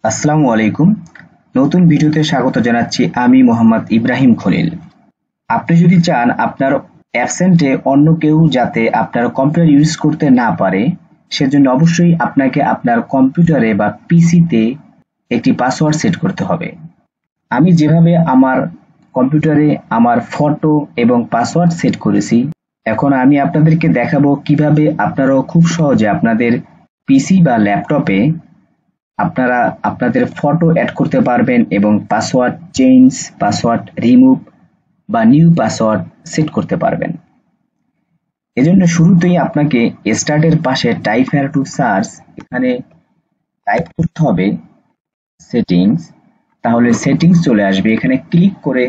আসসালামু আলাইকুম। নতুন ভিডিওতে স্বাগত জানাচ্ছি আমি মোহাম্মদ ইব্রাহিম খলিল। আপনি যদি চান আপনার অ্যাবসেন্টে অন্য কেউ যাতে আপনার কম্পিউটার ইউজ করতে না পারে, সেজন্য অবশ্যই আপনাকে আপনার কম্পিউটারে বা পিসিতে একটি পাসওয়ার্ড সেট করতে হবে। আমি যেভাবে আমার কম্পিউটারে আমার ফটো এবং পাসওয়ার্ড সেট করেছি, এখন আমি আপনাদেরকে দেখাবো কিভাবে আপনারাও খুব সহজে আপনাদের পিসি বা ল্যাপটপে আপনারা আপনাদের ফটো অ্যাড করতে পারবেন এবং পাসওয়ার্ড চেঞ্জ, পাসওয়ার্ড রিমুভ বা নিউ পাসওয়ার্ড সেট করতে পারবেন। এজন্য শুরুতেই আপনাকে স্টার্টের পাশে টাইপ হেয়ার টু সার্চ এখানে টাইপ করতে হবে সেটিংস। তাহলে সেটিংস চলে আসবে, এখানে ক্লিক করে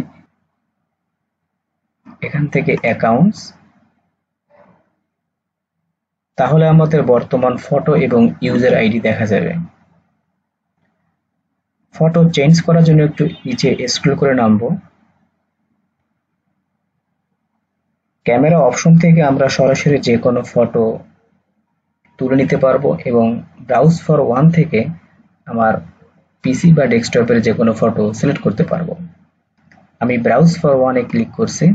এখান থেকে অ্যাকাউন্টস, তাহলে আমাদের বর্তমান ফটো এবং ইউজার আইডি দেখা যাবে। ফটো চেঞ্জ করার জন্য একটু নিচে স্ক্রল করে নামবো। ক্যামেরা অপশন থেকে আমরা সরাসরি যে কোনো ফটো তুলে নিতে পারবো এবং ব্রাউজ ফর ওয়ান থেকে আমার পিসি বা ডেস্কটপের যে কোনো ফটো সিলেক্ট করতে পারবো। আমি ব্রাউজ ফর ওয়ানে ক্লিক করছি।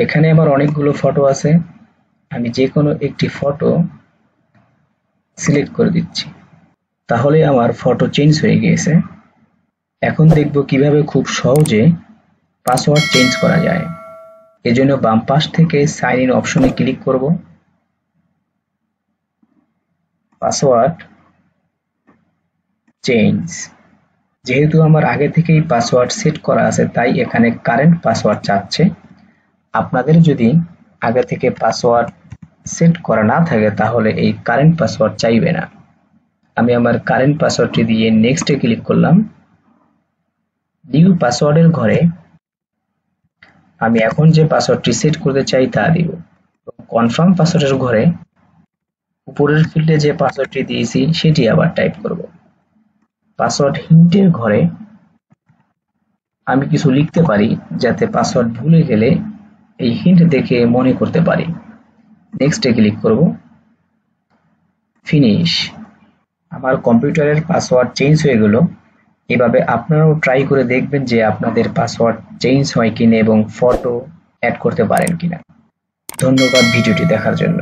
এখানে আমার অনেকগুলো ফটো আছে, আমি যে কোনো একটি ফটো সিলেক্ট করে দিচ্ছি, তাহলে আমার ফটো চেঞ্জ হয়ে গিয়েছে। এখন দেখব কিভাবে খুব সহজে পাসওয়ার্ড চেঞ্জ করা যায়। এজন্য বাম পাশ থেকে সাইন ইন অপশনে ক্লিক করব। পাসওয়ার্ড চেঞ্জ, যেহেতু আমার আগে থেকেই পাসওয়ার্ড সেট করা আছে তাই এখানে কারেন্ট পাসওয়ার্ড চাচ্ছে। আপনাদের যদি আগে থেকে পাসওয়ার্ড সেট করা না থাকে তাহলে এই কারেন্ট পাসওয়ার্ড চাইবে না। আমি আমার কারেন্ট পাসওয়ার্ডটি দিয়ে নেক্সটে ক্লিক করলাম। নিউ পাসওয়ার্ডের ঘরে আমি এখন যে পাসওয়ার্ডটি সেট করতে চাই তা দিব। কনফার্ম পাসওয়ার্ডের ঘরে উপরের ফিল্ডে যে পাসওয়ার্ডটি দিয়েছি সেটি আবার টাইপ করব। পাসওয়ার্ড হিন্টের ঘরে আমি কিছু লিখতে পারি যাতে পাসওয়ার্ড ভুলে গেলে এই হিন্ট দেখে মনে করতে পারি। নেক্সটে ক্লিক করব। ফিনিশ। আমার কম্পিউটারের পাসওয়ার্ড চেঞ্জ হয়ে গেল। এভাবে আপনারাও ট্রাই করে দেখবেন যে আপনাদের পাসওয়ার্ড চেঞ্জ হয় কিনা এবং ফটো অ্যাড করতে পারেন কিনা। ধন্যবাদ ভিডিওটি দেখার জন্য।